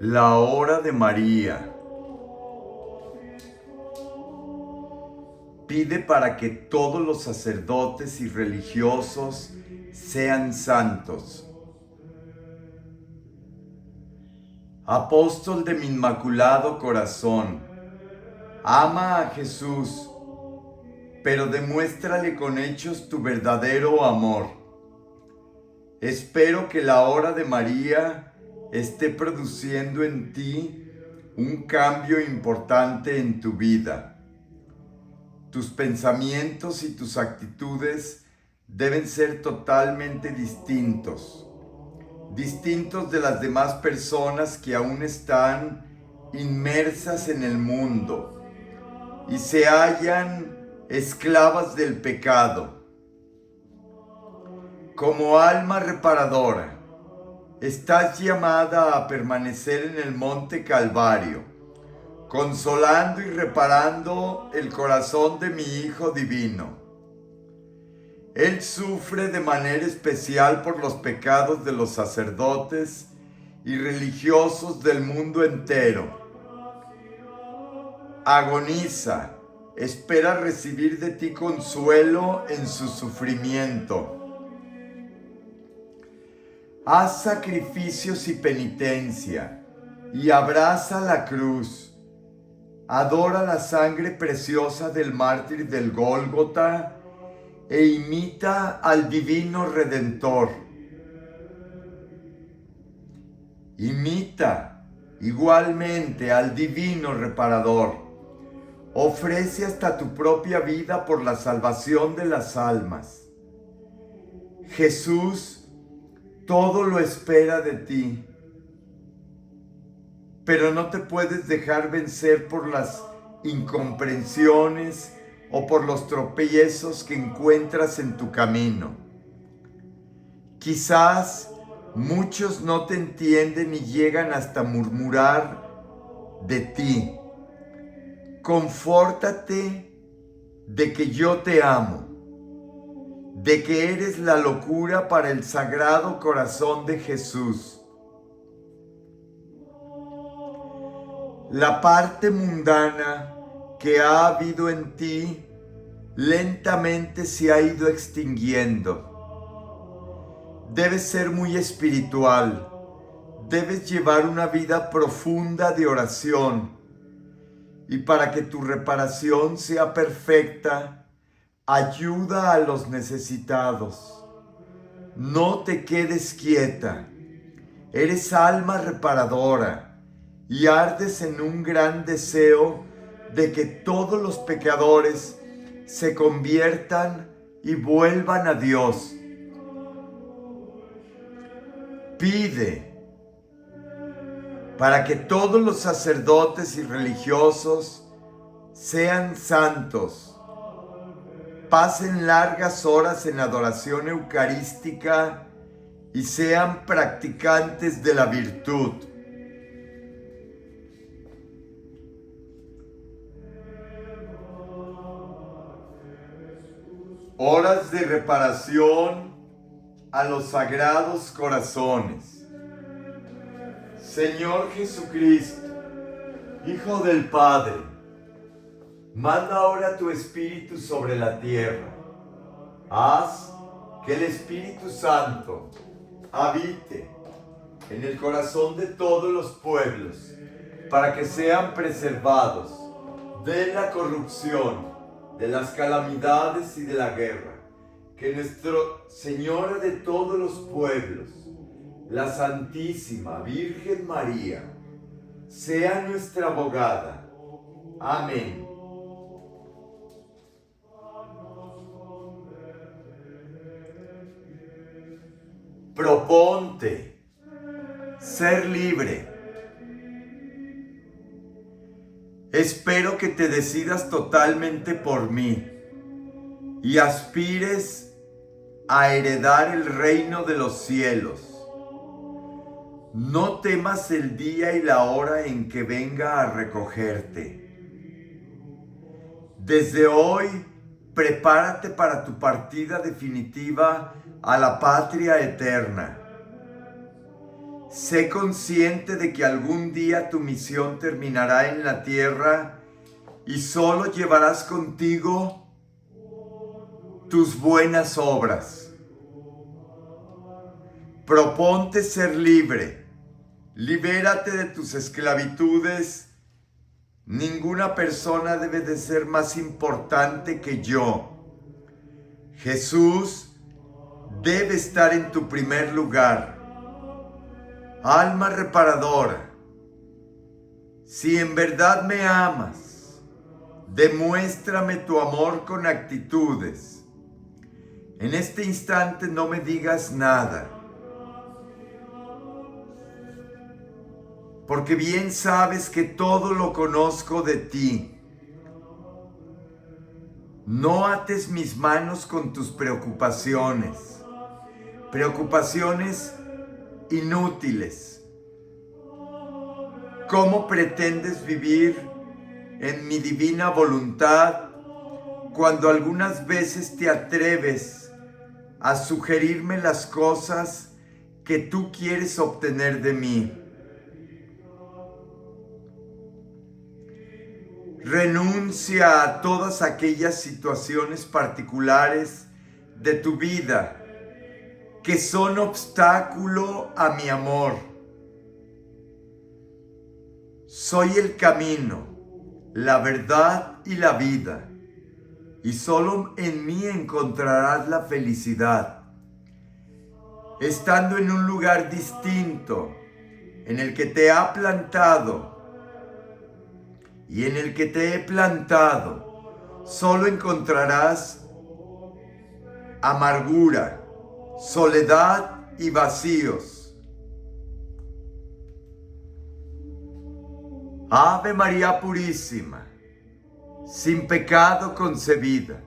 la hora de María. Pide para que todos los sacerdotes y religiosos sean santos. Apóstol de mi Inmaculado Corazón, ama a Jesús, pero demuéstrale con hechos tu verdadero amor. Espero que la hora de María esté produciendo en ti un cambio importante en tu vida. Tus pensamientos y tus actitudes deben ser totalmente distintos de las demás personas que aún están inmersas en el mundo y se hallan esclavas del pecado. Como alma reparadora, estás llamada a permanecer en el Monte Calvario, consolando y reparando el corazón de mi Hijo Divino. Él sufre de manera especial por los pecados de los sacerdotes y religiosos del mundo entero. Agoniza, espera recibir de ti consuelo en su sufrimiento. Haz sacrificios y penitencia y abraza la cruz. Adora la sangre preciosa del mártir del Gólgota e imita al Divino Redentor. Imita igualmente al Divino Reparador. Ofrece hasta tu propia vida por la salvación de las almas. Jesús todo lo espera de ti, pero no te puedes dejar vencer por las incomprensiones o por los tropiezos que encuentras en tu camino. Quizás muchos no te entienden y llegan hasta murmurar de ti. Confórtate de que yo te amo, de que eres la locura para el Sagrado Corazón de Jesús. La parte mundana que ha habido en ti lentamente se ha ido extinguiendo. Debes ser muy espiritual, debes llevar una vida profunda de oración, y para que tu reparación sea perfecta, ayuda a los necesitados. No te quedes quieta, eres alma reparadora y ardes en un gran deseo de que todos los pecadores se conviertan y vuelvan a Dios. Pide para que todos los sacerdotes y religiosos sean santos, pasen largas horas en adoración eucarística y sean practicantes de la virtud. Horas de reparación a los sagrados corazones. Señor Jesucristo, Hijo del Padre, manda ahora tu Espíritu sobre la tierra. Haz que el Espíritu Santo habite en el corazón de todos los pueblos, para que sean preservados de la corrupción, de las calamidades y de la guerra. Que Nuestra Señora de todos los pueblos, la Santísima Virgen María, sea nuestra abogada. Amén. Proponte ser libre. Espero que te decidas totalmente por mí y aspires a heredar el reino de los cielos. No temas el día y la hora en que venga a recogerte. Desde hoy, prepárate para tu partida definitiva a la patria eterna. sé consciente de que algún día tu misión terminará en la tierra y solo llevarás contigo tus buenas obras. Proponte ser libre, libérate de tus esclavitudes. Ninguna persona debe de ser más importante que yo. Jesús debe estar en tu primer lugar. Alma reparadora, si en verdad me amas, demuéstrame tu amor con actitudes. En este instante no me digas nada, porque bien sabes que todo lo conozco de ti. No ates mis manos con tus preocupaciones, preocupaciones inútiles. ¿Cómo pretendes vivir en mi divina voluntad cuando algunas veces te atreves a sugerirme las cosas que tú quieres obtener de mí? Renuncia a todas aquellas situaciones particulares de tu vida que son obstáculo a mi amor. Soy el camino, la verdad y la vida, y solo en mí encontrarás la felicidad. Estando en un lugar distinto, en el que te ha plantado y en el que te he plantado, solo encontrarás amargura, soledad y vacíos. Ave María Purísima, sin pecado concebida,